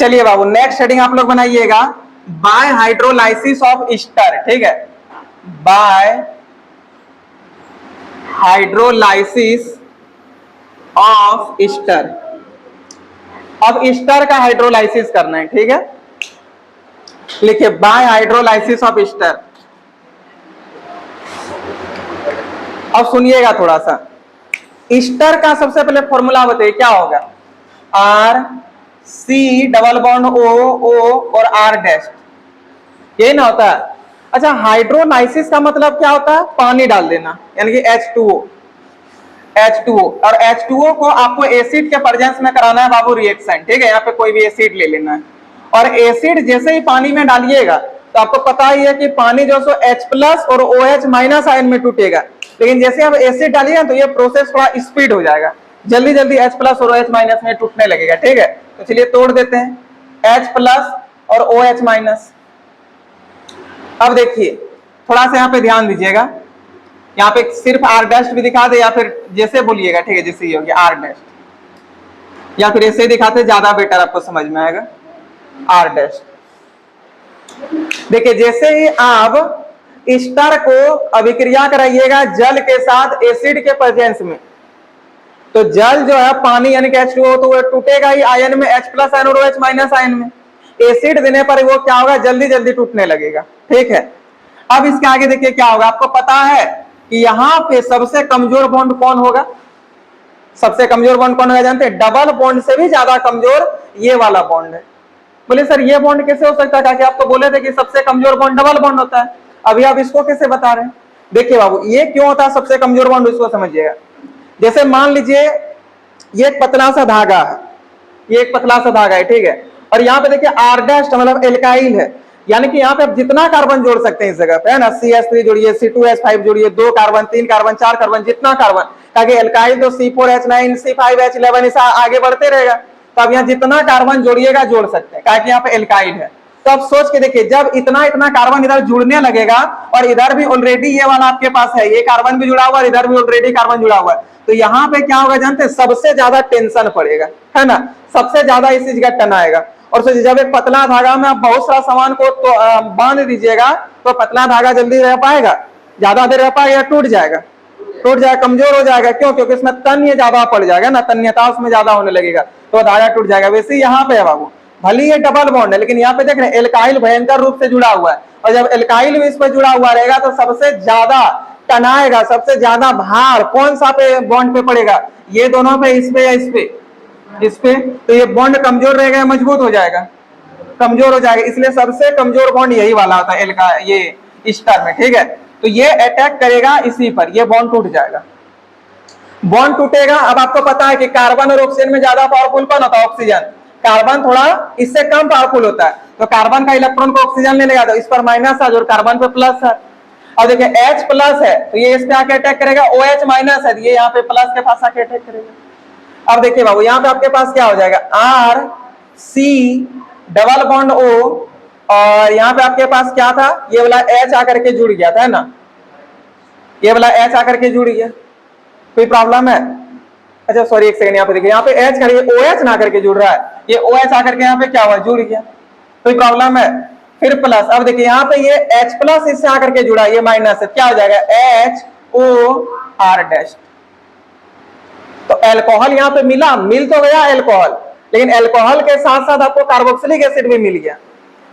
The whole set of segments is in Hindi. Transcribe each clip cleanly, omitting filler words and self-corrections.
चलिए बाबू नेक्स्ट हेडिंग आप लोग बनाइएगा, बाय हाइड्रोलाइसिस ऑफ ईस्टर। ठीक है, बाय हाइड्रोलाइसिस ऑफ ईस्टर। अब ईस्टर का हाइड्रोलाइसिस करना है। ठीक है, लिखिए बाय हाइड्रोलाइसिस ऑफ ईस्टर। अब सुनिएगा थोड़ा सा, ईस्टर का सबसे पहले फॉर्मूला बताइए क्या होगा। R C double bond O O और आर डैश, यही ना होता है। अच्छा, हाइड्रोलाइसिस का मतलब क्या होता है, पानी डाल देना, यानी कि H2O। H2O और H2O को आपको एसिड के प्रेजेंस में कराना है बाबू रिएक्शन। ठीक है, यहाँ पे कोई भी एसिड ले लेना है और एसिड जैसे ही पानी में डालिएगा तो आपको पता ही है कि पानी जो सो H+ और OH- आयन में टूटेगा, लेकिन जैसे आप एसिड डालिए तो ये प्रोसेस थोड़ा स्पीड हो जाएगा, जल्दी जल्दी H+ और OH- में टूटने लगेगा। ठीक है, तो चलिए तोड़ देते हैं H+ और OH-। अब देखिए थोड़ा सा यहाँ पे ध्यान दीजिएगा, यहाँ पे सिर्फ आर डैश भी दिखा दे या फिर जैसे बोलिएगा। ठीक है, जैसे ये हो गया आर डैश, या फिर ऐसे दिखाते ज्यादा बेटर आपको समझ में आएगा। आर डैश देखिए, जैसे ही आप ईस्टर को अभिक्रिया कराइएगा जल के साथ एसिड के प्रेजेंस में, तो जल जो है पानी यानी कि H2O तो वो टूटेगा ही आयन में, H+ आयन और OH- आयन में। एसिड देने पर वो क्या होगा, जल्दी जल्दी टूटने लगेगा। ठीक है, अब इसके आगे देखिए क्या होगा। आपको पता है कि यहाँ पे सबसे कमजोर बॉन्ड कौन होगा, सबसे कमजोर बॉन्ड कौन होगा जानते हैं, डबल बॉन्ड से भी ज्यादा कमजोर ये वाला बॉन्ड है। बोले सर ये बॉन्ड कैसे हो सकता है, कि आप तो बोले थे कि सबसे कमजोर बॉन्ड डबल बॉन्ड होता है, अभी आप इसको कैसे बता रहे हैं। देखिए बाबू ये क्यों होता है सबसे कमजोर बॉन्ड, इसको समझिएगा। जैसे मान लीजिए ये एक पतला सा धागा है, ये एक पतला सा धागा है। ठीक है, और यहाँ पे देखिए आर डैश मतलब एल्काइल है, यानी कि यहाँ पे आप जितना कार्बन जोड़ सकते हैं इस जगह पे, है ना। CH3 जोड़िए, C2H5 जोड़िए, 2 कार्बन 3 कार्बन 4 कार्बन, जितना कार्बन, ताकि एल्काइल तो C4H9 C5H11 ऐसा आगे बढ़ते रहेगा। तो अब यहाँ जितना कार्बन जोड़िएगा जोड़ सकते हैं, ताकि यहाँ पे एल्काइल है। तो अब सोच के देखिए, जब इतना इतना कार्बन इधर जुड़ने लगेगा और इधर भी ऑलरेडी ये वाला आपके पास है, ये कार्बन भी जुड़ा हुआ है, इधर भी ऑलरेडी कार्बन जुड़ा हुआ है, तो यहाँ पे क्या होगा जानते हैं, सबसे ज्यादा टेंशन पड़ेगा, है ना, सबसे ज्यादा इस चीज का टन आएगा। और सोचिए जब एक पतला धागा में आप बहुत सारा सामान को तो बांध दीजिएगा तो पतला धागा जल्दी रह पाएगा, ज्यादा देर रह पाएगा, टूट जाएगा, टूट जाएगा, कमजोर हो जाएगा। क्यों, क्योंकि इसमें तन्य ज्यादा पड़ जाएगा ना, तन्यता उसमें ज्यादा होने लगेगा, तो धागा टूट जाएगा। वैसे यहाँ पे है बाबू, भले ये डबल बॉन्ड है लेकिन यहाँ पे देख रहे हैं एल्काइल भयंकर रूप से जुड़ा हुआ है, और जब एल्काइल भी इस पर जुड़ा हुआ रहेगा तो सबसे ज्यादा तनाएगा, सबसे ज्यादा भार कौन सा पे बॉन्ड पे पड़ेगा, ये दोनों पे, इस पे या इस पे, इस पे। तो ये बॉन्ड कमजोर रहेगा, मजबूत हो जाएगा, कमजोर हो जाएगा, इसलिए सबसे कमजोर बॉन्ड यही वाला होता है एल्का ये ईस्टर में। ठीक है, तो ये अटैक करेगा इसी पर, ये बॉन्ड टूट जाएगा, बॉन्ड टूटेगा। अब आपको पता है कि कार्बन और ऑक्सीजन में ज्यादा पावरफुल कौन होता है, ऑक्सीजन। कार्बन थोड़ा इससे कम पावरफुल होता है, तो कार्बन का इलेक्ट्रॉन को ऑक्सीजन ले लेगा, तो इस पर माइनस है और कार्बन पे प्लस है। और देखिए H+ है तो ये इस पे आके अटैक करेगा, OH- है ये यहाँ पे प्लस के पास आके अटैक करेगा। अब देखिए बाबू यहाँ पे आपके पास क्या हो जाएगा, RC डबल बॉन्ड O, और यहाँ पे आपके पास क्या था, ये वाला H आकर के जुड़ गया था, है ना, ये वाला H आकर के जुड़ गया, कोई प्रॉब्लम है। अच्छा सॉरी एक सेकंड, यहाँ पे देखिए, यहाँ पे H करके OH ना करके जुड़ रहा है, ये OH आकर के यहाँ पे क्या हुआ, जुड़ गया, कोई प्रॉब्लम है। फिर प्लस, अब देखिए यहाँ पे ये H+ इससे आकर के जुड़ा, ये माइनस है, क्या हो जाएगा HOR-। तो अल्कोहल यहाँ पे मिला, मिल तो गया अल्कोहल, लेकिन अल्कोहल के साथ साथ आपको कार्बोक्सिलिक एसिड भी मिल गया।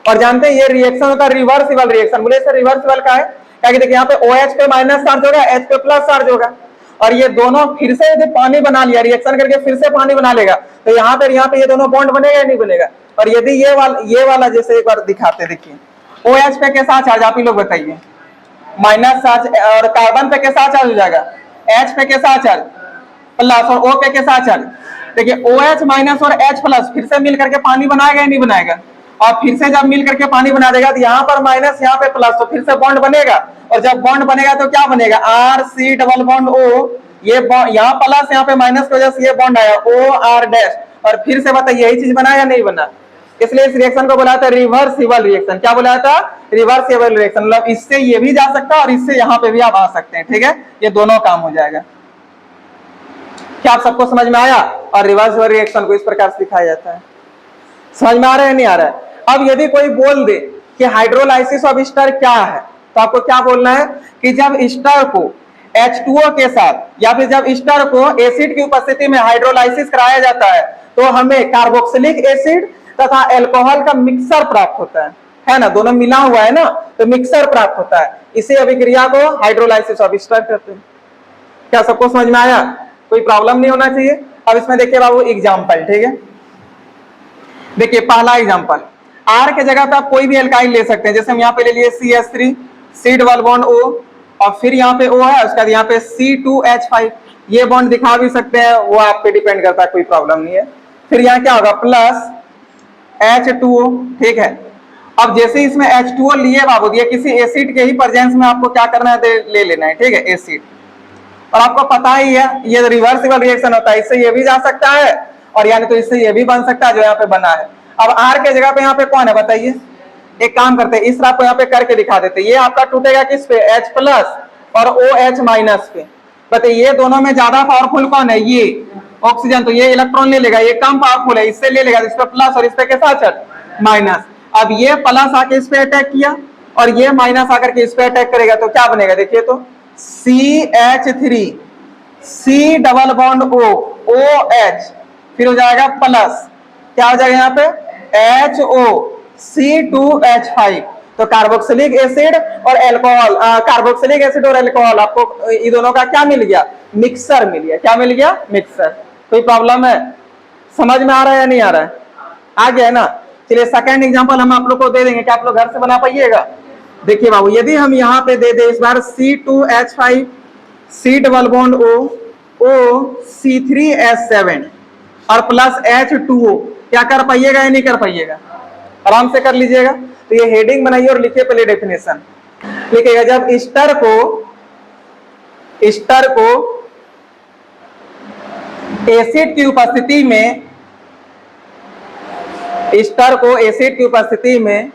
और जानते हैं ये रिएक्शन होता है रिवर्सिबल रिएक्शन। बोले सर रिवर्सिबल का है, क्या देखिए यहाँ पे OH पे माइनस चार्ज होगा, H पे प्लस चार्ज होगा, और ये दोनों फिर से यदि पानी बना लिया, रिएक्शन करके फिर से पानी बना लेगा, तो यहाँ पे ये दोनों बॉन्ड बनेगा या नहीं बनेगा। और यदि ये वाला जैसे एक बार दिखाते, देखिए OH पे कैसा चार्ज, आप ही लोग बताइए, माइनस चार्ज, और कार्बन पे कैसा चार्ज हो जाएगा, H पे कैसा चार्ज प्लस, और O पे कैसा चार्ज। देखिए OH- और H+ फिर से मिल करके पानी बनाएगा या नहीं बनाएगा, और फिर से जब मिल करके पानी बना देगा तो यहाँ पर माइनस यहाँ पे प्लस, तो फिर से बॉन्ड बनेगा, और जब बॉन्ड बनेगा तो क्या बनेगा, RC डबल बॉन्ड O, ये यहाँ प्लस यहाँ पे माइनस की वजह से ये बॉन्ड आया OR-, और फिर से बताइए यही चीज बना या नहीं बना। इसलिए इस रिएक्शन को बुलाया था रिवर्सिबल रिएक्शन। क्या बुलाया था, रिवर्सिबल रिएक्शन, मतलब इससे ये भी जा सकता है और इससे यहाँ पे भी आप आ सकते हैं। ठीक है, ये दोनों काम हो जाएगा। क्या आप सबको समझ में आया। और रिवर्सिबल रिएक्शन को इस प्रकार से दिखाया जाता है। समझ में आ रहा है नहीं आ रहा है? अब यदि कोई बोल दे कि हाइड्रोलाइसिस ऑफ ईस्टर क्या है, तो आपको क्या बोलना है कि जब ईस्टर को H2O के साथ या फिर जब ईस्टर को एसिड की उपस्थिति में हाइड्रोलाइसिस कराया जाता है तो हमें कार्बोक्सिलिक एसिड तथा अल्कोहल का मिक्सर प्राप्त होता है ना, दोनों मिला हुआ है ना, तो मिक्सर प्राप्त होता है। इसी अभिक्रिया को हाइड्रोलाइसिस ऑफ ईस्टर कहते हैं। क्या सबको समझ में आया? कोई प्रॉब्लम नहीं होना चाहिए। अब इसमें देखिए बाबू एग्जाम्पल, ठीक है, देखिए पहला एग्जाम्पल, R के जगह पे आप कोई भी एल्काइल ले सकते हैं। जैसे हम यहाँ पे ले लिए CH3, C double bond O, और फिर यहाँ पे O है, उसके बाद यहाँ पे C2H5, ये बॉन्ड दिखा भी सकते हैं, वो आप पे डिपेंड करता है, कोई प्रॉब्लम नहीं है। फिर यहाँ क्या होगा, प्लस H2O, ठीक है। अब जैसे इसमें H2O लिए बाबू, ये किसी एसिड के ही प्रेजेंस में आपको क्या करना है, ले लेना है, ठीक है, एसिड। और आपको पता ही है ये रिवर्सिबल रिएक्शन होता है, इससे ये भी जा सकता है और यानी तो इससे ये भी बन सकता है जो यहाँ पे बना है। अब R के जगह पे यहाँ पे कौन है बताइए? एक काम करते हैं, इस तरह को यहाँ पे करके दिखा देते हैं। ये आपका टूटेगा किस पे, H प्लस और OH माइनस पे। बताइए ये दोनों में ज्यादा पावरफुल कौन है? ये ऑक्सीजन, तो ये इलेक्ट्रॉन ले लेगा, ये कम पावरफुल है, इससे ले लेगा, इस पे प्लस और इस पे कैसा चल माइनस। अब ये प्लस आके इस पे अटैक किया और ये माइनस आकर के इस पे अटैक करेगा, तो क्या बनेगा देखिए, तो CH3, C double bond O, OH, फिर हो जाएगा प्लस, क्या हो जाएगा यहाँ पे HO, C2H5। तो कार्बोक्सिलिक एसिड और अल्कोहल, कार्बोक्सिलिक एसिड और अल्कोहल आपको ये दोनों का क्या मिल गया, मिक्सर मिल गया। क्या मिल गया, मिक्सर। कोई प्रॉब्लम है? समझ में आ रहा है या नहीं आ रहा है? आ गया है ना। चलिए सेकंड एग्जांपल हम आप लोग को दे देंगे, क्या आप लोग घर से बना पाइएगा? देखिए बाबू, यदि हम यहाँ पे दे दे इस बार C2H5, C double bond O, C3H7 और प्लस H2O, क्या कर पाइएगा या नहीं कर पाइएगा? आराम से कर लीजिएगा। तो ये हेडिंग बनाइए और लिखिए पहले डेफिनेशन। लिखिएगा जब ईस्टर को एसिड की उपस्थिति में, ईस्टर को एसिड की उपस्थिति में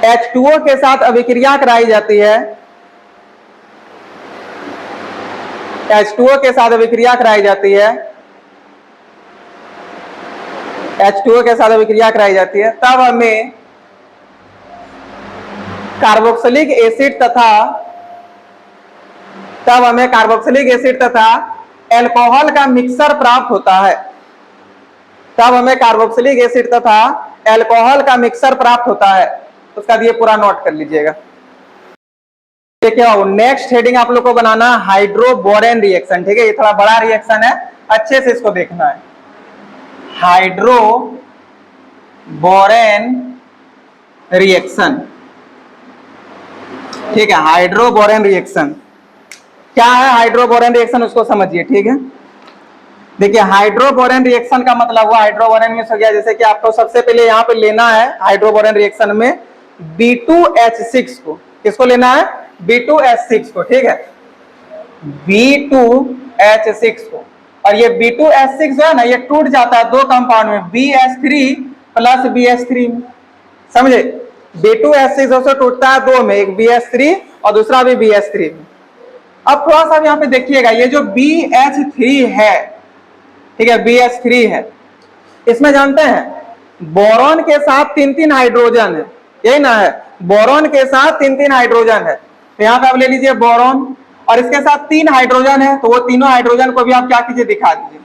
H2O के साथ अभिक्रिया कराई जाती है, H2O के साथ अभिक्रिया कराई जाती है, H2O के साथ अभिक्रिया कराई जाती है, तब हमें कार्बोक्सिलिक एसिड तथा अल्कोहल का मिक्सर प्राप्त होता है। तब हमें कार्बोक्सिलिक एसिड तथा अल्कोहल का मिक्सर प्राप्त होता है। उसका ये पूरा नोट कर लीजिएगा। देखिए नेक्स्ट हेडिंग आप लोग को बनाना हाइड्रोबोरेन रिएक्शन, ठीक है, ये थोड़ा बड़ा रिएक्शन है, अच्छे से इसको देखना है। हाइड्रोबोरेन रिएक्शन, ठीक है, हाइड्रोबोरेन रिएक्शन क्या है? हाइड्रोबोरेन रिएक्शन उसको समझिए, ठीक है। देखिए हाइड्रोबोरेन रिएक्शन का मतलब हुआ, हाइड्रोबोरेन में हो गया, जैसे कि आपको सबसे पहले यहाँ पे लेना है हाइड्रोबोरेन रिएक्शन में B2H6 को, किसको लेना है? B2H6 को, ठीक है, B2H6 को। और ये B2H6 जो है ना, ये टूट जाता है दो कंपाउंड में, BH3 प्लस BH3 में, समझे? B2H6 से टूटता है दो में, एक BH3 और दूसरा भी BH3 में। अब थोड़ा सा यहाँ पे देखिएगा, ये जो BH3 है, ठीक है, BH3 है, इसमें जानते हैं बोरॉन के साथ 3-3 हाइड्रोजन है, यही ना है, बोरॉन के साथ 3-3 हाइड्रोजन है। तो यहाँ पे आप ले लीजिए बोरॉन और इसके साथ 3 हाइड्रोजन है, तो वो तीनों हाइड्रोजन को भी आप क्या कीजिए, दिखा दीजिए।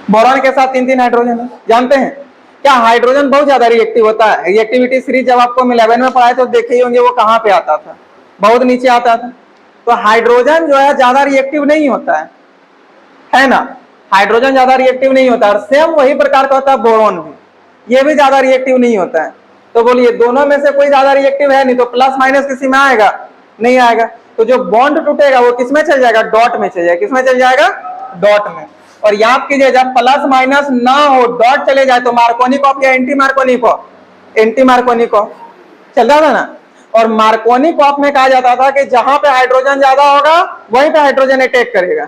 बोरॉन के साथ 3-3 हाइड्रोजन है। जानते हैं क्या हाइड्रोजन बहुत ज्यादा रिएक्टिव होता है? रिएक्टिविटी सीरीज जब आपको 11 में पढ़ाए तो देखे ही होंगे वो कहाँ पे आता था, बहुत नीचे आता था। तो हाइड्रोजन जो है ज्यादा रिएक्टिव नहीं होता है ना, हाइड्रोजन ज्यादा रिएक्टिव नहीं होता है। और सेम वही प्रकार का होता है बोरॉन भी, ये भी ज्यादा रिएक्टिव नहीं होता है। तो बोलिए दोनों में से कोई ज्यादा रिएक्टिव है नहीं, तो प्लस माइनस किसी में आएगा? नहीं आएगा। तो जो बॉन्ड टूटेगा वो किसमें चल जाएगा? डॉट में चल जाएगा। किसमें चल जाएगा? डॉट में। और याद कीजिए जब प्लस माइनस ना हो, डॉट चले जाए तो मार्कोनिकॉफ या एंटी मार्कोनिकॉफ, एंटी मार्कोनिकॉफ चल रहा था ना। और मार्कोनिकॉफ में कहा जाता था कि जहां पे हाइड्रोजन ज्यादा होगा वहीं पे हाइड्रोजन अटैक करेगा।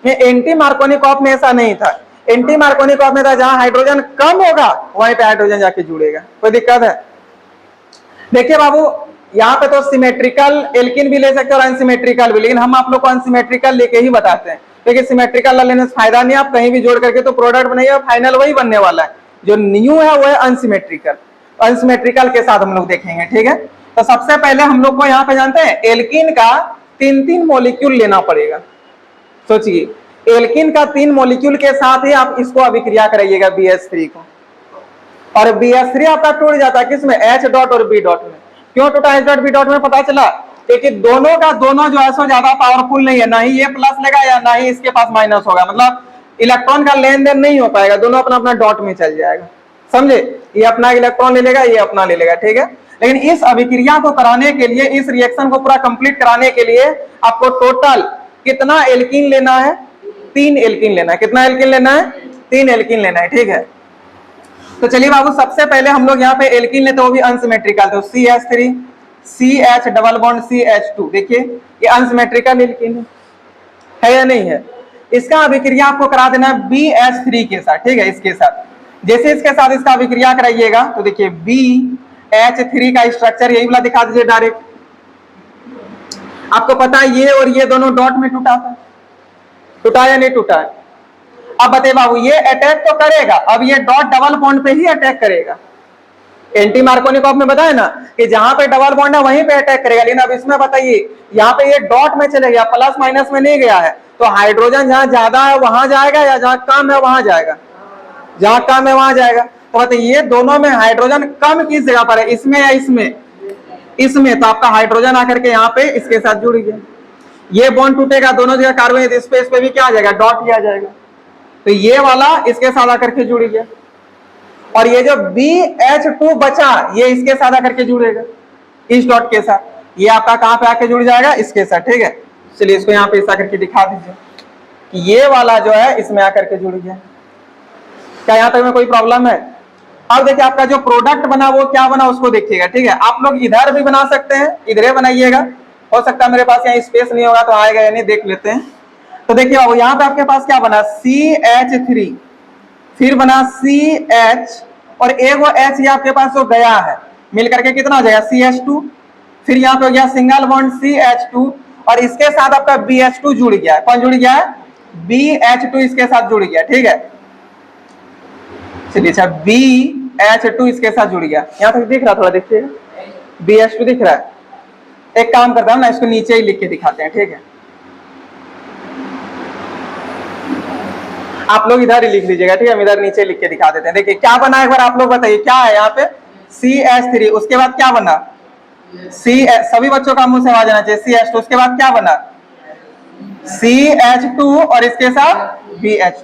एंटी मार्कोनिकॉफ में ऐसा नहीं था, एंटी मार्कोनिकॉफ में था जहां हाइड्रोजन कम होगा वहीं पे हाइड्रोजन जाके जुड़ेगा। कोई दिक्कत है? देखिए बाबू यहाँ पे तो सिमेट्रिकल एल्किन भी ले सकते हैं और अनसिमेट्रिकल भी, लेकिन हम आप लोग को अनसिमेट्रिकल लेके ही बताते हैं। क्योंकि सिमेट्रिकल लेने से फायदा नहीं, आप कहीं भी जोड़ करके तो प्रोडक्ट बनाइए, फाइनल वही बनने वाला है। जो न्यू है वो है अनसिमेट्रिकल, अनसिमेट्रिकल के साथ हम लोग देखेंगे, ठीक है। तो सबसे पहले हम लोग को यहाँ पे जानते हैं एल्कीन का 3-3 मॉलिक्यूल लेना पड़ेगा। सोचिए, एल्कीन का 3 मॉलिक्यूल के साथ ही आप इसको अभिक्रिया कराइएगा BH3 को, और BH3 आपका टूट जाता है किसमें, H डॉट और B डॉट में। क्यों टूटा H डॉट B डॉट में, पता चला क्योंकि दोनों का दोनों जो है सो ज्यादा पावरफुल नहीं है, ना ही ये प्लस लेगा या ना ही इसके पास माइनस होगा, मतलब इलेक्ट्रॉन का लेन देन नहीं हो पाएगा, दोनों अपना अपना डॉट में चल जाएगा, समझे। ये अपना इलेक्ट्रॉन ले लेगा, ये अपना ले लेगा, ठीक है। लेकिन इस अभिक्रिया को कराने के लिए, इस रिएक्शन को पूरा कंप्लीट कराने के लिए आपको टोटल कितना एल्कीन लेना है, 3 एल्कीन लेना है। कितना एल्कीन लेना है, 3 एल्कीन लेना है, ठीक है। तो चलिए बाबू, सबसे पहले हम लोग यहाँ पे एल्कीन लेते, वो भी अनसिमेट्रिकल, तो CH3 CH double bond CH2, देखिए ये अनसिमेट्रिकल एल्कीन है या नहीं है। इसका अभिक्रिया आपको करा देना है BH3 के साथ, ठीक है। इसके साथ जैसे इसके साथ इसका अभिक्रिया कराइएगा तो देखिए BH3 का स्ट्रक्चर यही वाला दिखा दीजिए डायरेक्ट। आपको पता है ये और ये दोनों डॉट में टूटा था, टूटा या नहीं टूटा है। अब बताइए बाबू, ये अटैक तो करेगा, अब ये डॉट डबल बॉन्ड पे ही अटैक करेगा। एंटी मार्कोनिकॉफ में बताया ना कि जहां पे डबल बॉन्ड है वहीं पे अटैक करेगा, लेकिन अब इसमें बताइए यहाँ पे ये डॉट में चले गया, प्लस माइनस में नहीं गया है, तो हाइड्रोजन जहां ज्यादा है वहां जाएगा या जहां कम है वहां जाएगा, जहां कम है वहां जाएगा। तो बताइए ये दोनों में हाइड्रोजन कम किस जगह पर है, इसमें या इसमें, इसमें। तो आपका हाइड्रोजन आकर के यहाँ पे इसके साथ जुड़ गया, ये बॉन्ड टूटेगा, दोनों जगह कार्बन स्पेस पे भी क्या आ जाएगा, डॉट ही आ जाएगा। तो ये वाला इसके साथ आकर के जुड़ गया, और ये जो BH2 बचा ये इसके साथ आकर के जुड़ेगा, इस डॉट के साथ। ये आपका कहां पे आके जुड़ जाएगा, इसके साथ, ठीक है। चलिए इसको यहाँ पे इस आकर के दिखा दीजिए कि ये वाला जो है इसमें आकर के जुड़ गया। क्या यहाँ तक में कोई प्रॉब्लम है? अब देखिए आपका जो प्रोडक्ट बना वो क्या बना उसको देखिएगा, ठीक है। आप लोग इधर भी बना सकते हैं, इधर बनाइएगा, हो सकता है मेरे पास यहाँ स्पेस नहीं होगा तो आएगा या नहीं, देख लेते हैं। तो देखिए बाबू यहाँ पे आपके पास क्या बना, CH3, फिर बना CH, और एक वो H ये आपके पास जो गया है मिलकर के कितना हो जाएगा, CH2, फिर यहाँ पे हो गया सिंगल बॉन्ड CH2, और इसके साथ आपका BH2 जुड़ गया है। कौन जुड़ गया है, BH2 इसके साथ जुड़ गया, ठीक है। चलिए अच्छा, BH2 इसके साथ जुड़ गया, यहाँ तक दिख रहा, थोड़ा देखिएगा, BH2 दिख रहा है। एक काम करता हूँ ना, इसको नीचे ही लिख के दिखाते हैं, ठीक है। आप लोग इधर ही लिख लीजिएगा, ठीक है, हम इधर नीचे लिख के दिखा देते हैं। देखिए क्या बना, एक बार आप लोग बताइए क्या है यहाँ पे, CH3, उसके बाद क्या बना, सभी बच्चों का मुंह से आवाज आना चाहिए, CH2, उसके बाद क्या बना, CH2, और इसके साथ BH2।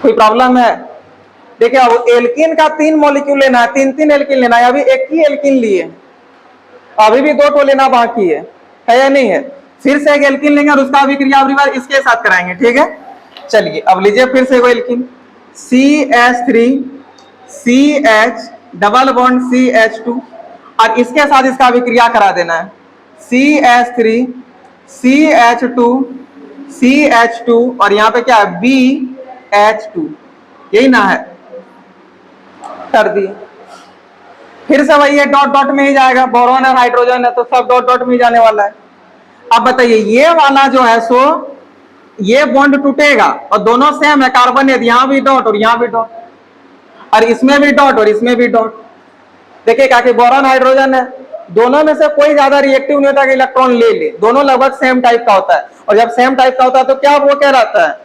कोई प्रॉब्लम है? देखिए अब एल्कीन का 3 मॉलिक्यूल लेना है, 3-3 एल्कीन लेना है, अभी एक ही एल्कीन लिए, अभी भी 2 टो लेना बाकी है या नहीं है। फिर से एक एल्कीन लेंगे और उसका अभिक्रिया अगली बार इसके साथ कराएंगे, ठीक है। चलिए अब लीजिए फिर से alkene, CH3 CH double bond CH2, और इसके साथ इसका अभिक्रिया करा देना है, CH3 CH2 CH2, और यहाँ पे क्या है, BH2, यही ना है, कर दिए। फिर से वही है, डॉट डॉट में ही जाएगा, बोरॉन है हाइड्रोजन है तो सब डॉट डॉट में ही जाने वाला है। अब बताइए ये वाला जो है सो ये बॉन्ड टूटेगा और दोनों सेम है, कार्बन है, यहाँ भी डॉट और यहाँ भी डॉट, और इसमें भी डॉट और इसमें भी डॉट। देखिए क्या कि बोरॉन हाइड्रोजन है, दोनों में से कोई ज्यादा रिएक्टिव नहीं होता कि इलेक्ट्रॉन ले ले, दोनों लगभग सेम टाइप का होता है, और जब सेम टाइप का होता है तो क्या वो क्या रहता है,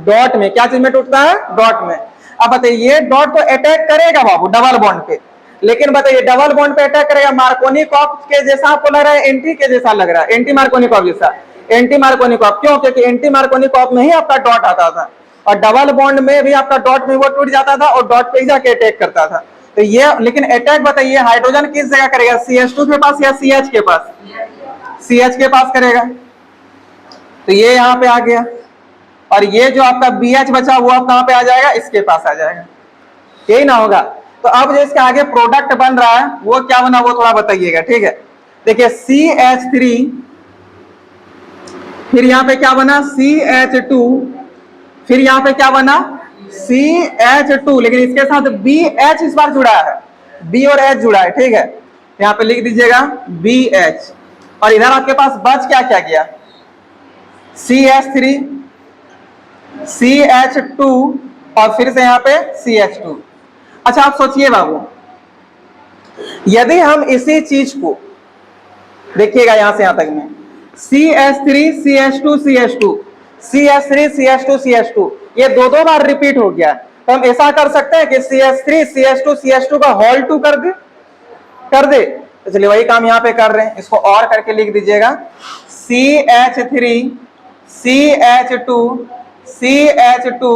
डॉट में। क्या चीज में टूटता है, डॉट में। अब बताइए ये डॉट तो अटैक करेगा बाबू डबल बॉन्ड पे, लेकिन बताइए डबल बॉन्ड पे अटैक करेगा, मार्कोनिकॉफ के जैसा आपको लग रहा है, एंटी के जैसा लग रहा है, एंटी मार्कोनिकॉफ जैसा, एंटी मार्कोनिकॉफ। क्यों? क्योंकि एंटी मार्कोनिकॉफ में ही आपका डॉट आता था, और डबल बॉन्ड में भी आपका डॉट में वो टूट जाता था और डॉट पे ही जाके अटैक करता था। तो ये लेकिन अटैक बताइए हाइड्रोजन किस जगह करेगा, CH2 के पास या CH के पास, CH के पास करेगा। तो ये यहाँ पे आ गया, और ये जो आपका BH बचा वो आप कहां पे आ जाएगा, इसके पास आ जाएगा, यही ना होगा। तो अब जो इसके आगे प्रोडक्ट बन रहा है वो क्या बना वो थोड़ा बताइएगा, ठीक है। देखिए CH3, फिर यहाँ पे क्या बना CH2, फिर यहाँ पे क्या बना CH2, लेकिन इसके साथ BH इस बार जुड़ा है, B और H जुड़ा है, ठीक है। यहाँ पे लिख दीजिएगा BH, और इधर आपके पास बच क्या क्या गया, CH3 CH2 और फिर से यहाँ पे CH2। अच्छा आप सोचिए बाबू, यदि हम इसी चीज को देखिएगा यहां से यहां तक में CH3 CH2 CH2 CH3 CH2 CH2 ये दो बार रिपीट हो गया, तो हम ऐसा कर सकते हैं कि CH3 CH2 CH2 का होल 2 कर दे। तो चलिए वही काम यहाँ पे कर रहे हैं, इसको और करके लिख दीजिएगा CH3 CH2 CH2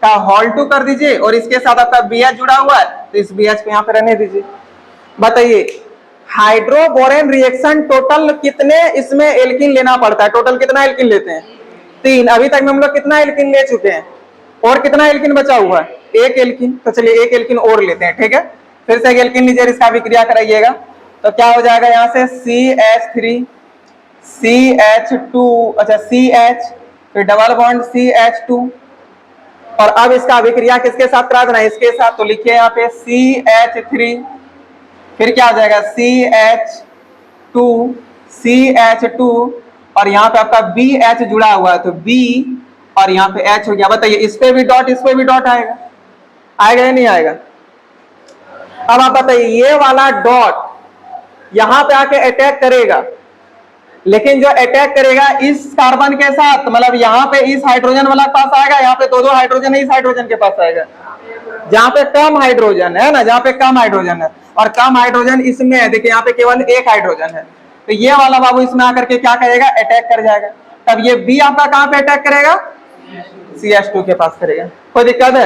का होल 2 कर दीजिए और इसके साथ आपका BH जुड़ा हुआ है तो इस BH को यहाँ पे रहने दीजिए। बताइए हाइड्रोबोरेन रिएक्शन टोटल कितने इसमें एल्किन लेना पड़ता है, टोटल कितना एल्किन लेते हैं? 3। अभी तक में हम लोग कितना एल्किन ले चुके हैं और कितना एल्किन बचा हुआ है? 1 एल्किन। तो चलिए 1 एल्किन और लेते हैं, ठीक है। फिर से 1 एल्किन लीजिए, इसका अभिक्रिया कराइएगा तो क्या हो जाएगा यहाँ से CH3 CH2 अच्छा CH फिर डबल बॉन्ड CH2 और अब इसका अभिक्रिया किसके साथ करा देना है? इसके साथ। तो लिखिए यहाँ पे CH3 फिर क्या हो जाएगा CH2 CH2 और यहाँ पे आपका BH जुड़ा हुआ है तो B और यहाँ पे H हो गया। बताइए इस पे भी डॉट इस पे भी डॉट आएगा या नहीं आएगा? अब आप बताइए ये वाला डॉट यहां पे आके अटैक करेगा, लेकिन जो अटैक करेगा इस कार्बन के साथ, मतलब यहाँ पे इस हाइड्रोजन वाला के पास आएगा, यहाँ पे दो हाइड्रोजन है इस हाइड्रोजन के पास आएगा, जहां पे कम हाइड्रोजन है ना, जहां पे कम हाइड्रोजन है और कम हाइड्रोजन इसमें है। देखिए यहाँ पे केवल 1 हाइड्रोजन है तो ये वाला बाबू इसमें आकर के क्या करेगा? अटैक कर जाएगा। तब ये बी आपका कहां पे अटैक करेगा? CH2 के पास करेगा। कोई दिक्कत है?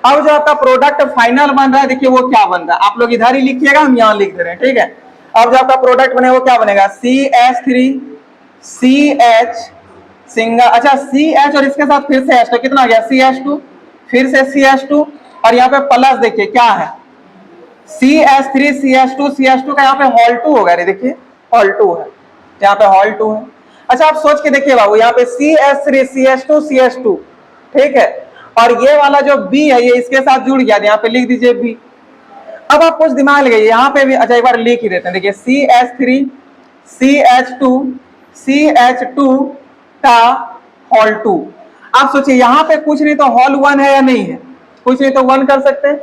अब जो आपका प्रोडक्ट फाइनल बन रहा है देखिए वो क्या बन रहा है, आप लोग इधर ही लिखिएगा, हम यहाँ लिख दे रहे हैं, ठीक है। अब जो आपका प्रोडक्ट बने वो क्या बनेगा? CH3 CH सिंगल अच्छा CH और इसके साथ फिर से H, तो कितना आ गया? CH2 फिर से CH2 और यहाँ पे प्लस देखिए क्या है CH3 CH2 CH2 का यहाँ पे होल 2 होगा। देखिए होल 2 है, यहाँ पे होल 2 है। अच्छा आप सोच के देखिए बाबू, यहाँ पे CH3 CH2 CH2 ठीक है और ये वाला जो B है ये इसके साथ जुड़ गया, यहाँ पे लिख दीजिए B। अब आप कुछ दिमाग लगाइए यहाँ पे भी, अच्छा एक बार लिख ही देते हैं। देखिए CH3 CH2 CH2 का होल 2। आप सोचिए यहाँ पे कुछ नहीं तो होल 1 है या नहीं है? कुछ नहीं तो 1 कर सकते हैं।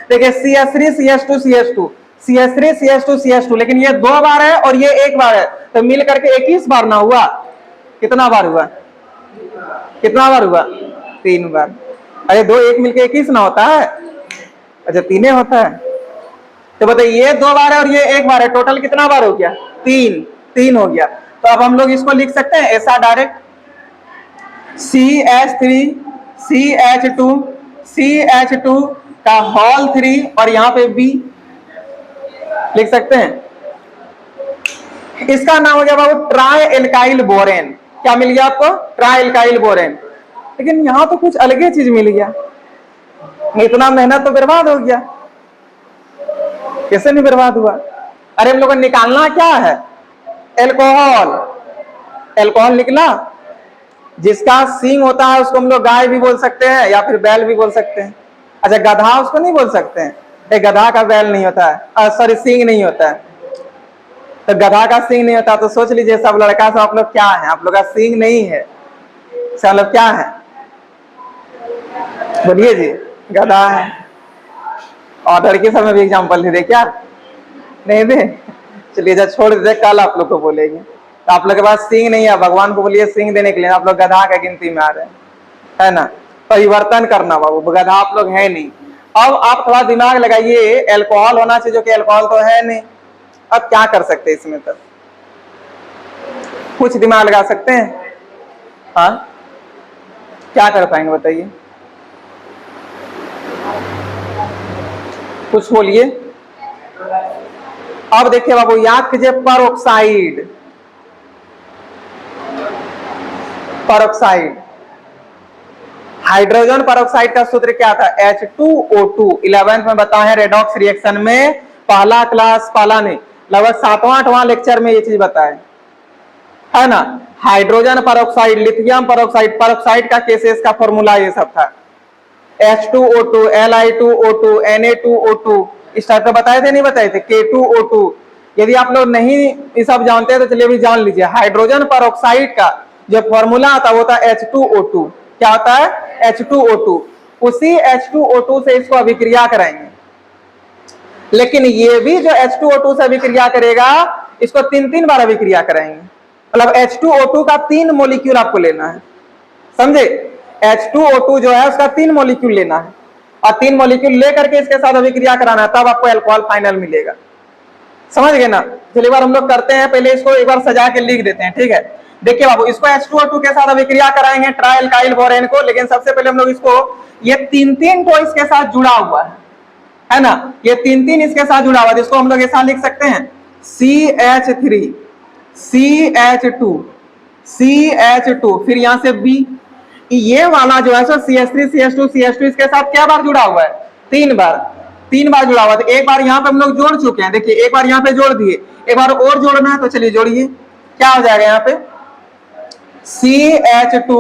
देखिए CH3 CH2 CH2 CH3 CH2 CH2 लेकिन ये 2 बार है और ये 1 बार है तो मिल करके 21 बार ना हुआ? कितना बार हुआ? कितना बार हुआ? 3 बार। अरे 2 1 मिलके 21 ना होता है? अच्छा 3 होता है। तो बताइए ये 2 बार है और ये 1 बार है, टोटल कितना बार हो गया? 3 हो गया। तो अब हम लोग इसको लिख सकते हैं ऐसा डायरेक्ट CH3 CH2 CH2 का होल 3 और यहाँ पे B लिख सकते हैं। इसका नाम हो गया बाबू ट्राई एल्काइल बोरेन। क्या मिल गया आपको? Try alkyl borane. लेकिन यहां तो कुछ अलग ही चीज मिल गया, इतना मेहनत तो बर्बाद हो गया। कैसे नहीं बर्बाद हुआ? अरे हम लोग को निकालना क्या है? एल्कोहल। एल्कोहल निकला, जिसका सींग होता है उसको हम लोग गाय भी बोल सकते हैं या फिर बैल भी बोल सकते हैं। अच्छा गधा उसको नहीं बोल सकते हैं? एक गधा का बैल नहीं होता है, सॉरी सींग नहीं होता है, तो गधा का सींग नहीं होता। तो सोच लीजिए सब लड़का सब आप लोग क्या है? आप लोग का सींग नहीं है, सब लोग क्या है? बोलिए जी। गधा है। और लड़की सब में भी एग्जाम्पल दे दे क्या? नहीं दे? चलिए जब छोड़ दे, कल आप लोग को बोलेंगे। तो आप लोग के पास सींग नहीं है, भगवान को बोलिए सींग देने के लिए, आप लोग गधा का गिनती में आ रहे हैं, है ना। परिवर्तन करना बाबू, गधा आप लोग है नहीं। अब आप थोड़ा दिमाग लगाइए, एल्कोहल होना चाहिए जो कि एल्कोहल तो है नहीं। अब क्या कर सकते हैं इसमें? तब कुछ दिमाग लगा सकते हैं? हाँ क्या कर पाएंगे बताइए? कुछ बोलिए। अब देखिए बाबू याद कीजिए, परऑक्साइड। परऑक्साइड हाइड्रोजन परऑक्साइड का सूत्र क्या था? H2O2। 11th में बताए रेडॉक्स रिएक्शन में, पहला क्लास, पहला नहीं लगभग 7वां 8वां लेक्चर में ये चीज बताए, है ना। Hydrogen peroxide, lithium peroxide, peroxide का केसेस का फॉर्मूला ये सब था। H2O2 Li2O2 Na2O2 इस टाइप का बताए थे नहीं बताए थे? K2O2। यदि आप लोग नहीं ये सब जानते हैं तो चलिए भी जान लीजिए। हाइड्रोजन परऑक्साइड का जो फॉर्मूला आता है वो होता है H2O2। क्या होता है? H2O2। उसी H2O2 से इसको अभिक्रिया कराएंगे, लेकिन ये भी जो H2O2 से अभिक्रिया करेगा इसको 3 बार अभिक्रिया कराएंगे। मतलब H2O2 का 3 मॉलिक्यूल आपको लेना है, समझे? H2O2 जो है उसका 3 मॉलिक्यूल लेना है और 3 मॉलिक्यूल लेकर के इसके साथ अभिक्रिया कराना है, तब आपको अल्कोहल फाइनल मिलेगा। समझ गए ना? चलिए बार हम लोग करते हैं, पहले इसको एक बार सजा के लिख देते हैं, ठीक है? देखिए बाबू, इसको H2O2 के साथ अभिक्रिया कराएंगे ट्राई एल्काइल बोरेन को, लेकिन सबसे पहले हम लोग इसको ये 3 को इसके साथ जुड़ा हुआ है ना? ये 3 इसके साथ जुड़ा हुआ है, जिसको हम लोग ऐसा लिख सकते हैं CH3 CH2 CH2, फिर यहां से B। ये वाला जो है सो CH3 CH2 CH2 इसके साथ क्या बार जुड़ा हुआ है? 3 बार जुड़ा हुआ है। तो एक बार यहाँ पे हम लोग जोड़ चुके हैं, देखिए एक बार यहाँ पे जोड़ दिए, एक बार और जोड़ना है, तो चलिए जोड़िए। क्या हो जाएगा यहाँ पे? CH2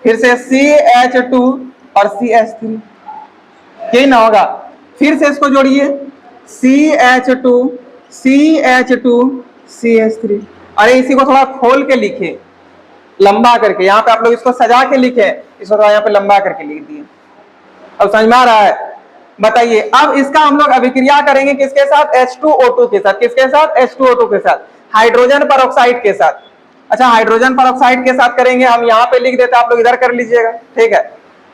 फिर से CH2 और CH3, यही ना होगा? फिर से इसको जोड़िए CH2 CH2 CH3। अरे इसी को थोड़ा खोल के लिखे, लंबा करके, यहाँ पे आप लोग इसको सजा के लिखे, इसको थोड़ा यहाँ पे लंबा करके लिख दिए। अब समझ में आ रहा है? बताइए, अब इसका हम लोग अभिक्रिया करेंगे किसके साथ? H2O2 के साथ। किसके साथ? H2O2 के साथ, हाइड्रोजन परऑक्साइड के साथ। अच्छा, हाइड्रोजन परऑक्साइड के साथ करेंगे, हम यहाँ पे लिख देते हैं, आप लोग इधर कर लीजिएगा, ठीक है?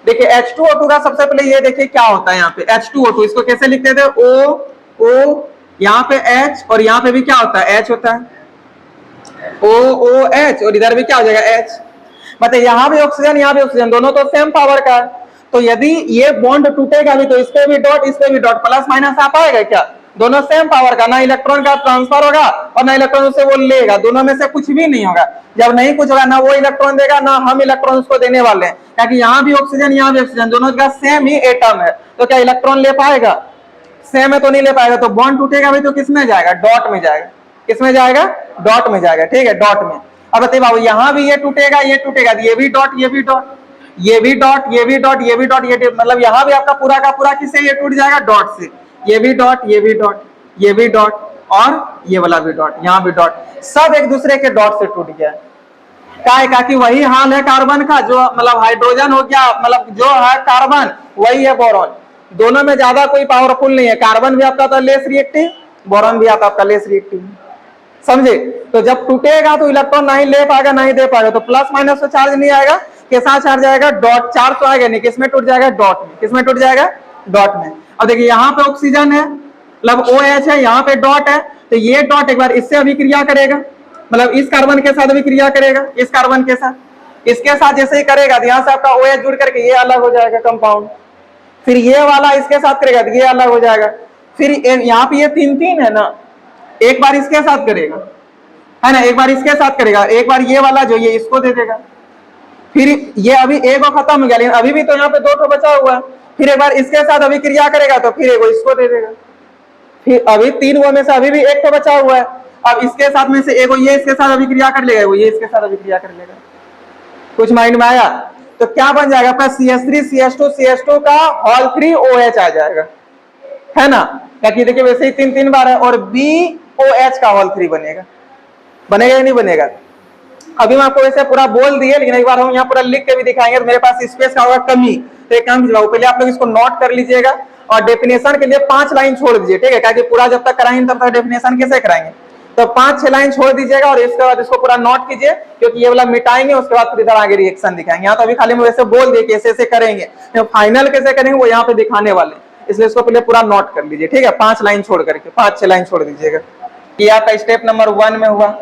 देखिए H2O2 का सबसे पहले ये देखिए क्या होता है यहाँ पे H2O2, इसको कैसे लिखते थे? O, यहाँ पे H और यहाँ पे भी क्या होता है? H होता है, OOH, और इधर भी क्या हो जाएगा? H। मतलब यहाँ भी ऑक्सीजन यहाँ भी ऑक्सीजन, दोनों तो सेम पावर का है, तो यदि ये बॉन्ड टूटेगा भी तो इस पे भी डॉट इस पे भी डॉट, प्लस माइनस आ पाएगा क्या? दोनों सेम पावर का, ना इलेक्ट्रॉन का ट्रांसफर होगा और ना इलेक्ट्रॉन उससे वो लेगा, दोनों में से कुछ भी नहीं होगा। जब नहीं कुछ होगा, ना वो इलेक्ट्रॉन देगा ना हम इलेक्ट्रॉन उसको देने वाले हैं, क्योंकि यहाँ भी ऑक्सीजन यहाँ भी ऑक्सीजन, दोनों का सेम ही एटम है, तो क्या इलेक्ट्रॉन ले पाएगा? सेम है तो नहीं ले पाएगा, तो बॉन्ड टूटेगा भी तो किस में जाएगा? डॉट में जाएगा। किस में जाएगा? डॉट में जाएगा, ठीक है? डॉट में। अब बताइए बाबू, यहाँ भी ये टूटेगा, ये टूटेगा, ये भी डॉट, ये भी डॉट, ये भी डॉट, ये भी डॉट, ये भी डॉट, ये मतलब यहाँ भी आपका पूरा का पूरा किससे ये टूट जाएगा? डॉट से। ये भी डॉट, ये भी डॉट, ये भी डॉट और ये वाला भी डॉट, यहाँ भी डॉट, सब एक दूसरे के डॉट से टूट गया। का कि वही हाल है कार्बन का, जो मतलब हाइड्रोजन हो गया, मतलब जो है कार्बन वही है बोरॉन, दोनों में ज्यादा कोई पावरफुल नहीं है। कार्बन भी आपका तो लेस रिएक्टिव, बोरॉन भी आपका लेस रिएक्टिव, समझे? तो जब टूटेगा तो इलेक्ट्रॉन नहीं ले पाएगा, नहीं दे पाएगा, तो प्लस माइनस से चार्ज नहीं आएगा, कैसा चार्ज आएगा? डॉट चार्ज तो आएगा नहीं, किसमें टूट जाएगा? डॉट में। किसमें टूट जाएगा? डॉट में। अब देखिए यहाँ पे ऑक्सीजन है, मतलब OH है, यहाँ पे डॉट है, तो ये डॉट एक बार इससे अभिक्रिया करेगा, मतलब इस कार्बन के साथ अभिक्रिया करेगा, इस कार्बन के साथ, इसके साथ जैसे ही करेगा तो यहाँ से आपका OH जुड़ करके ये अलग हो जाएगा कंपाउंड, फिर ये वाला इसके साथ करेगा तो ये अलग हो जाएगा, फिर यहाँ पे ये 3 है ना, एक बार इसके साथ करेगा, है ना, एक बार इसके साथ करेगा, एक बार ये वाला जो ये इसको दे देगा, फिर ये अभी एक खत्म हो गया, लेकिन अभी भी तो यहाँ पे 2 बचा हुआ है, फिर एक बार इसके साथ अभिक्रिया करेगा तो फिर एक इसको दे देगा, फिर अभी 3 में से अभी भी एक बचा हुआ है, अब इसके साथ में से एक ये इसके साथ अभिक्रिया कर लेगा, वो ये इसके साथ अभिक्रिया कर लेगा। कुछ माइंड में आया? तो क्या बन जाएगा आपका? CH3 CH2 CH2 का होल 3 OH आ जाएगा, है ना? क्योंकि देखिए वैसे ही 3 बार है, और BOH का होल 3 बनेगा। बनेगा या नहीं बनेगा? अभी मैं आपको वैसे पूरा बोल दिए, लेकिन एक बार हम यहाँ पूरा लिख के भी दिखाएंगे, तो मेरे पास स्पेस का होगा कमी, तो एक काम कीजिएगा, पहले आप लोग इसको नोट कर लीजिएगा और डेफिनेशन के लिए 5 लाइन छोड़ दीजिए, ठीक है? क्योंकि पूरा जब तक कराएंगे तब तक डेफिनेशन कैसे कराएंगे, तो 5-6 लाइन छोड़ दीजिएगा और इसके बाद इसको पूरा नोट कीजिए, क्योंकि ये वाला मिटाएंगे, उसके बाद फिर इधर आगे रिएक्शन दिखाएंगे। यहाँ तो अभी खाली मैं वैसे बोल दिए कैसे ऐसे करेंगे, फाइनल कैसे करेंगे वो यहाँ पे दिखाने वाले, इसलिए इसको पहले पूरा नोट कर लीजिए, ठीक है? 5 लाइन छोड़ करके 5-6 लाइन छोड़ दीजिएगा। ये आपका स्टेप नंबर 1 में हुआ,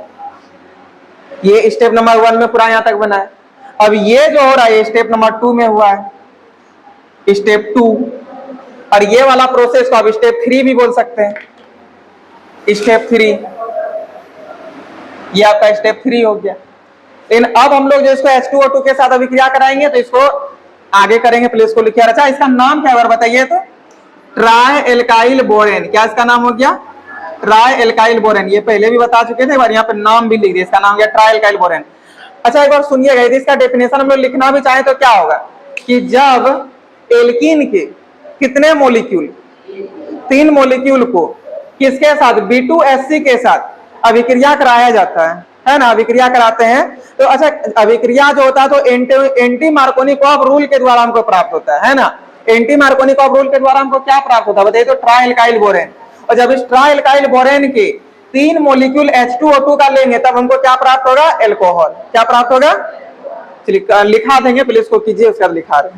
ये स्टेप नंबर 1 में पूरा यहाँ तक बना है। अब ये जो हो रहा है ये स्टेप नंबर 2 में हुआ है, स्टेप 2, और ये वाला प्रोसेस को आप स्टेप 3 भी बोल सकते हैं। स्टेप 3, ये आपका स्टेप 3 हो गया। लेकिन अब हम लोग जो इसको H2O2 के साथ अभिक्रिया कराएंगे तो इसको आगे करेंगे, पहले इसको लिखिए। अच्छा, इसका नाम क्या है बताइए तो? Try alkyl borane. क्या इसका नाम हो गया? Try alkyl borane. ये पहले भी बता चुके थे, एक बार यहाँ पे नाम भी लिख दिया, इसका नाम गया ट्राई एल्काइल बोरेन। अच्छा, एक बार सुनिएगा, यदि इसका डेफिनेशन हम लोग लिखना भी चाहें तो क्या होगा कि जब एल्कीन के कितने मॉलिक्यूल, 3 मॉलिक्यूल को किसके साथ? B2SC के साथ अभिक्रिया कराया जाता है ना, अभिक्रिया कराते हैं। तो अच्छा, अभिक्रिया जो होता है तो एंटी मार्कोनिकॉफ रूल के द्वारा हमको प्राप्त होता है ना। एंटी मार्कोनिकॉफ रूल के द्वारा हमको क्या प्राप्त होता है बताइए, तो ट्राई एल्काइल बोरेन। और जब इस ट्राई एल्काइल बोरेन के 3 मॉलिक्यूल H2O2 का लेंगे तब हमको क्या प्राप्त होगा, एल्कोहल। क्या प्राप्त होगा, लिखा देंगे, प्लीज इसको कीजिए, उसका लिखा रहे।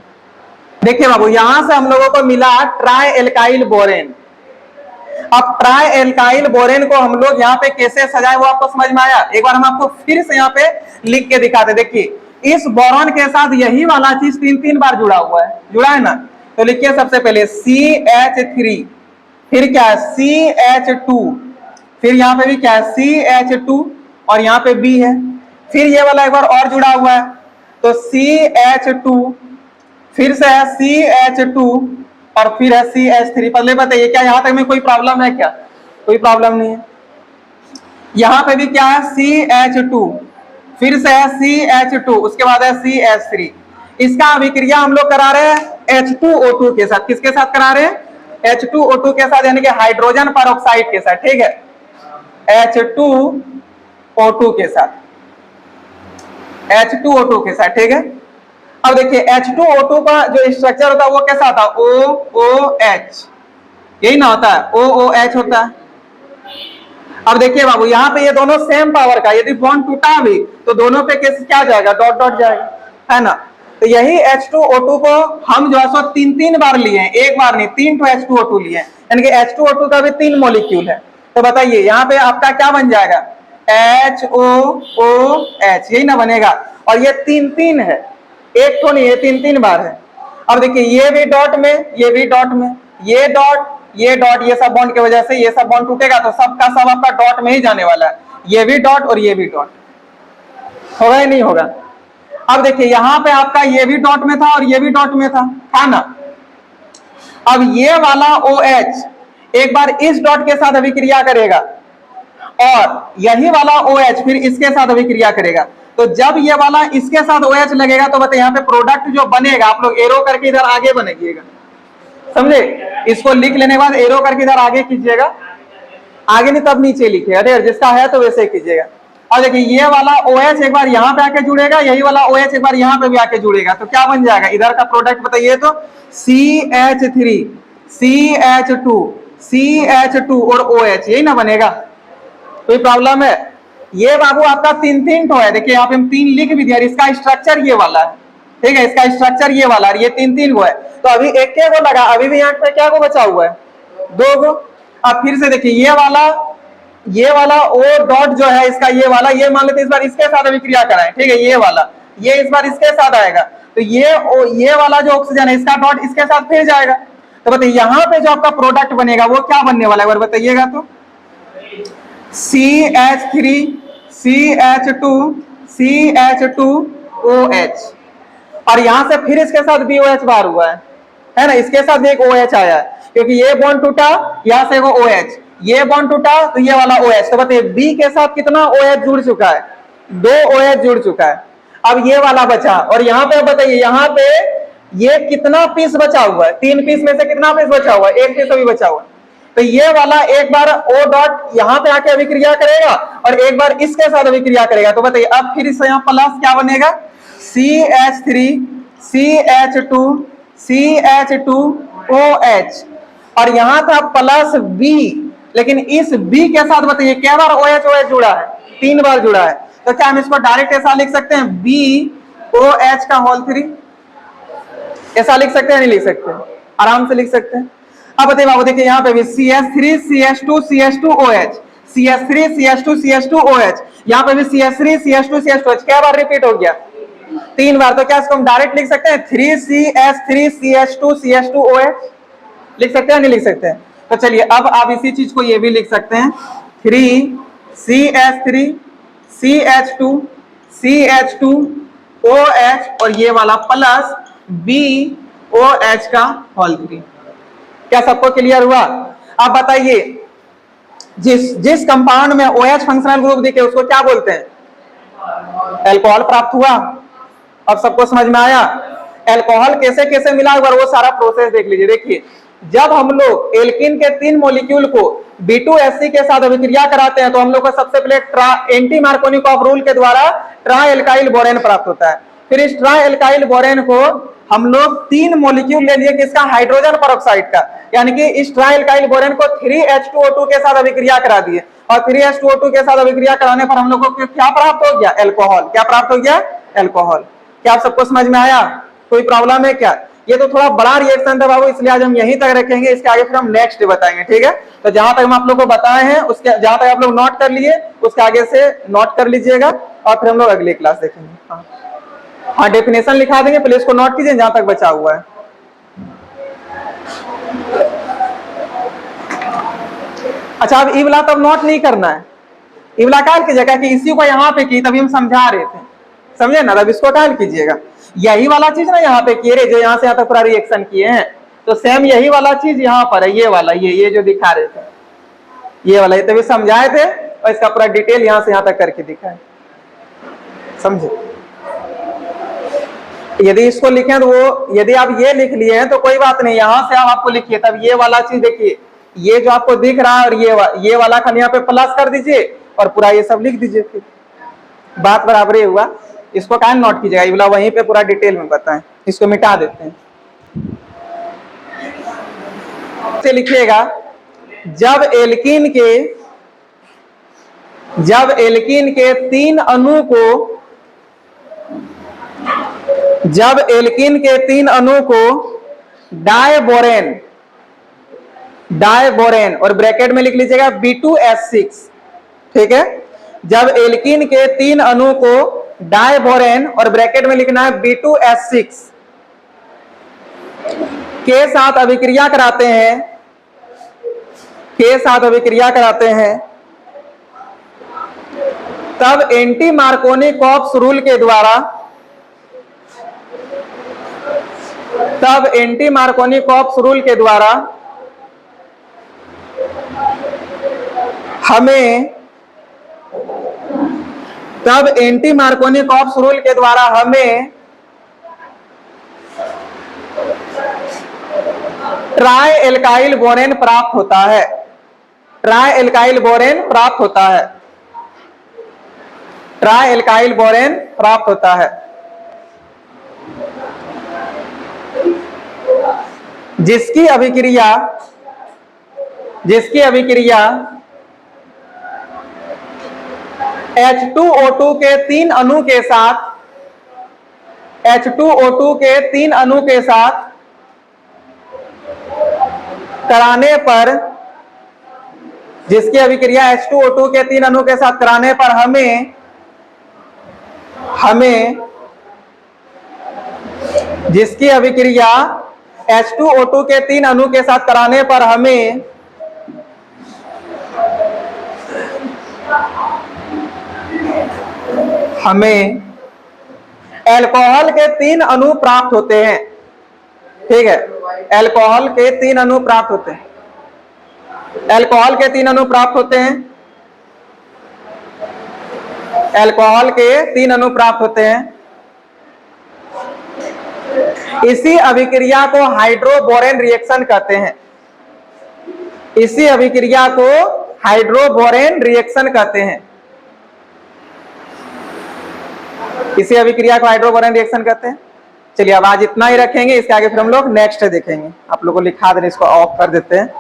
देखिए बाबू, यहां से हम लोगों को मिला ट्राई एल्काइल बोरेन। अब ट्राई एल्काइल बोरेन को हम लोग यहाँ पे कैसे सजाए वो आपको समझ में आया। एक बार हम आपको फिर से यहाँ पे लिख के दिखाते। देखिए, इस बोरॉन के साथ यही वाला चीज 3 बार जुड़ा हुआ है, जुड़ा है ना। तो लिखिए सबसे पहले CH3, फिर क्या है CH2, फिर यहाँ पे भी क्या है CH2 और यहाँ पे B है। फिर ये वाला एक बार और जुड़ा हुआ है तो CH2, फिर से है CH2 और फिर है CH3। पहले बताइए क्या यहाँ तक में कोई प्रॉब्लम है क्या, कोई प्रॉब्लम नहीं है। यहाँ पे भी क्या है CH2, फिर से है CH2, उसके बाद है CH3। इसका अभिक्रिया हम लोग करा रहे हैं H2O2 के साथ। किसके साथ करा रहे हैं, H2O2 के साथ, यानी कि हाइड्रोजन पेरोक्साइड के साथ, ठीक है, H2O2 के साथ, H2O2 के साथ, ठीक है। अब देखिए H2O2 का जो स्ट्रक्चर होता है वो कैसा था, OOH, यही ना होता है, OOH होता है। अब देखिए बाबू, यहाँ पे ये दोनों सेम पावर का, यदि बॉन्ड टूटा भी तो दोनों पे कैसे क्या जाएगा, डॉट डॉट जाएगा, है ना। तो यही H2O2 को हम जो है सो 3 बार लिए हैं, एक बार नहीं, 3 H2O2 लिए हैं, यानी कि H2O2 का भी 3 मॉलिक्यूल है। तो बताइए यहाँ पे आपका क्या बन जाएगा, HOOH, यही ना बनेगा। और ये 3 है, एक तो नहीं, ये 3 बार है। अब देखिए ये भी डॉट में, ये भी डॉट में, ये डॉट, ये डॉट, ये सब बॉन्ड की वजह से ये सब बॉन्ड टूटेगा तो सबका सब आपका डॉट में ही जाने वाला है। ये भी डॉट और ये भी डॉट, होगा ही नहीं होगा। अब देखिए यहाँ पे आपका ये भी डॉट में था और ये भी डॉट में था, है ना। अब ये वाला OH एक बार इस डॉट के साथ अभिक्रिया करेगा और यही वाला OH फिर इसके साथ अभिक्रिया करेगा। तो जब ये वाला इसके साथ OH लगेगा तो बताइए यहाँ पे प्रोडक्ट जो बनेगा, आप लोग एरो करके इधर आगे बनाइएगा, समझे। इसको लिख लेने के बाद एरो करके इधर आगे कीजिएगा, आगे नहीं तब नीचे लिखिएगा, ठीक है, जिसका है तो वैसे कीजिएगा। और देखिए ये वाला OH एक बार यहाँ पे आके जुड़ेगा, यही वाला OH एक बार यहाँ पे भी आके जुड़ेगा, तो क्या बन जाएगा इधर का प्रोडक्ट बताइए, तो CH3, CH2, CH2 और OH, यही ना बनेगा। कोई प्रॉब्लम है। ये बाबू आपका 3 तो है, देखिए यहाँ पे हम 3 लिख भी दिया, इसका स्ट्रक्चर ये वाला है, ठीक है, इसका स्ट्रक्चर ये वाला, ये 3 को है। तो अभी एक को लगा, अभी भी यहाँ पे क्या को बचा हुआ है, 2 को। अब फिर से देखिए ये वाला O डॉट जो है इसका, ये वाला, ये मान लेते इस बार इसके साथ अभिक्रिया कराएं, ठीक है, ये वाला, ये इस बार इसके साथ आएगा, तो ये वाला जो ऑक्सीजन है इसका डॉट इसके साथ फिर जाएगा। तो बताइए यहाँ पे जो आपका प्रोडक्ट बनेगा वो क्या बनने वाला है, एक बार बताइएगा तो, CH3, CH2, CH2OH, और यहां से फिर इसके साथ भी OH बार हुआ है ना, इसके साथ भी एक OH आया है, क्योंकि ये बॉन्ड टूटा, यहां से वो OH, ये बॉन्ड टूटा तो ये वाला OH। तो बताइए B के साथ कितना OH जुड़ चुका है, 2 OH जुड़ चुका है। अब ये वाला बचा, और यहाँ पे बताइए यहाँ पे ये कितना पीस बचा हुआ है, 3 पीस में से कितना पीस बचा हुआ है, 1 पीस अभी बचा हुआ है। तो ये वाला एक बार O डॉट यहाँ पे आके अभिक्रिया करेगा और एक बार इसके साथ अभिक्रिया करेगा। तो बताइए अब फिर इससे यहाँ प्लस क्या बनेगा, CH3, CH2, CH2OH, और यहाँ था प्लस B, लेकिन इस B के साथ बताइए क्या बार OH जुड़ा है, 3 बार जुड़ा है। तो क्या हम इसको डायरेक्ट ऐसा लिख सकते हैं, BOH का होल 3, ऐसा लिख सकते हैं, नहीं लिख सकते, आराम से लिख सकते हैं। अब बताइए बाबू, देखिए यहाँ पे भी CH3, CH2, CH2OH, CH3, CH2, CH2OH, यहाँ पे भी CH3, CH2, CH2OH, क्या बार रिपीट हो गया, 3 बार। तो क्या इसको हम डायरेक्ट लिख सकते हैं 3CH3, CH2, CH2OH, लिख सकते हैं, नहीं लिख सकते हैं। तो चलिए अब आप इसी चीज को ये भी लिख सकते हैं, 3CH3, CH2, CH2OH और ये वाला प्लस BOH का होल 3। क्या सबको क्लियर हुआ। आप बताइए जिस कंपाउंड में OH फंक्शनल ग्रुप दिखे उसको क्या बोलते हैं, अल्कोहल प्राप्त हुआ। अब सबको समझ में आया अल्कोहल कैसे कैसे मिला, एक बार वो सारा प्रोसेस देख लीजिए। देखिए जब हम लोग एल्किन के 3 मॉलिक्यूल को B2SC के साथ अभिक्रिया कराते हैं तो हम लोग को सबसे पहले एंटी मार्कोनिकॉफ रूल के द्वारा ट्राई एल्काइल बोरेन प्राप्त होता है। फिर इस ट्राई एल्काइल बोरेन को हम लोग 3 मॉलिक्यूल ले लिए किसका, हाइड्रोजन परऑक्साइड का, यानी कि इस ट्राई एल्काइल बोरेन को 3H2O2 के साथ अभिक्रिया करा दिए और 3H2O2 के साथ अभिक्रिया कराने पर हम लोग को क्या प्राप्त हो गया, एल्कोहल। क्या प्राप्त हो गया, एल्कोहल। क्या आप सबको समझ में आया, कोई प्रॉब्लम है क्या? ये तो थोड़ा बड़ा रिएक्शन था बाबू, इसलिए आज हम यहीं तक रखेंगे, इसके आगे फिर हम नेक्स्ट बताएंगे, ठीक है। तो जहां तक हम आप लोग को बताए हैं उसके जहां तक आप लोग नोट कर लिए उसके आगे से नोट कर लीजिएगा और फिर हम लोग अगली क्लास देखेंगे। हाँ, डेफिनेशन लिखा देंगे, पहले इसको नोट कीजिए जहां तक बचा हुआ है। अच्छा, अब ई वाला तब नोट नहीं करना है, ई वाला काल की जगह कि इसी को यहाँ पे की तभी हम समझा रहे थे, समझे ना, तब इसको काल कीजिएगा। यही वाला चीज ना यहाँ पे किए रहे, जो यहाँ से यहाँ तक पूरा रिएक्शन किए हैं, तो सेम यही वाला चीज यहाँ पर है, ये वाला, ये जो दिखा रहे थे, ये वाला, ये तभी समझाए थे और इसका पूरा डिटेल यहाँ से यहाँ तक करके दिखाए, समझे। यदि इसको लिखें तो वो, यदि आप ये लिख लिए हैं तो कोई बात नहीं, यहां से आप आपको लिखिए, तब ये वाला चीज देखिए, ये जो आपको दिख रहा है और ये वाला खाली यहाँ पे प्लस कर दीजिए और पूरा ये सब लिख दीजिए, फिर बात बराबर ही हुआ। इसको क्या नोट कीजिएगा, ये वाला वहीं पे पूरा डिटेल में बताएं, इसको मिटा देते हैं। से लिखिएगा, जब एल्कीन के 3 अणु को, जब एल्कीन के 3 अणु को डायबोरेन और ब्रैकेट में लिख लीजिएगा B2S6, ठीक है। जब एल्कीन के 3 अणु को डायबोरेन और ब्रैकेट में लिखना है B2S6 के साथ अभिक्रिया कराते हैं, तब एंटी मार्कोनिकॉफ रूल के द्वारा, हमें ट्राई एल्काइल बोरेन प्राप्त होता है, ट्राई एल्काइल बोरेन प्राप्त होता है, जिसकी अभिक्रिया H2O2 के 3 अणु के साथ, कराने पर, जिसकी अभिक्रिया H2O2 के 3 अणु के साथ कराने पर हमें जिसकी अभिक्रिया H2O2 के 3 अणु के साथ कराने पर हमें अल्कोहल के 3 अणु प्राप्त होते हैं, ठीक है। अल्कोहल के 3 अणु प्राप्त होते हैं, अल्कोहल के 3 अणु प्राप्त होते हैं, अल्कोहल के 3 अणु प्राप्त होते हैं। इसी अभिक्रिया को हाइड्रोबोरेन रिएक्शन कहते हैं, इसी अभिक्रिया को हाइड्रोबोरेन रिएक्शन कहते हैं, इसी अभिक्रिया को हाइड्रोबोरेन रिएक्शन कहते हैं। चलिए अब आज इतना ही रखेंगे, इसके आगे फिर हम लोग नेक्स्ट देखेंगे। आप लोगों को लिखा दें, इसको ऑफ कर देते हैं।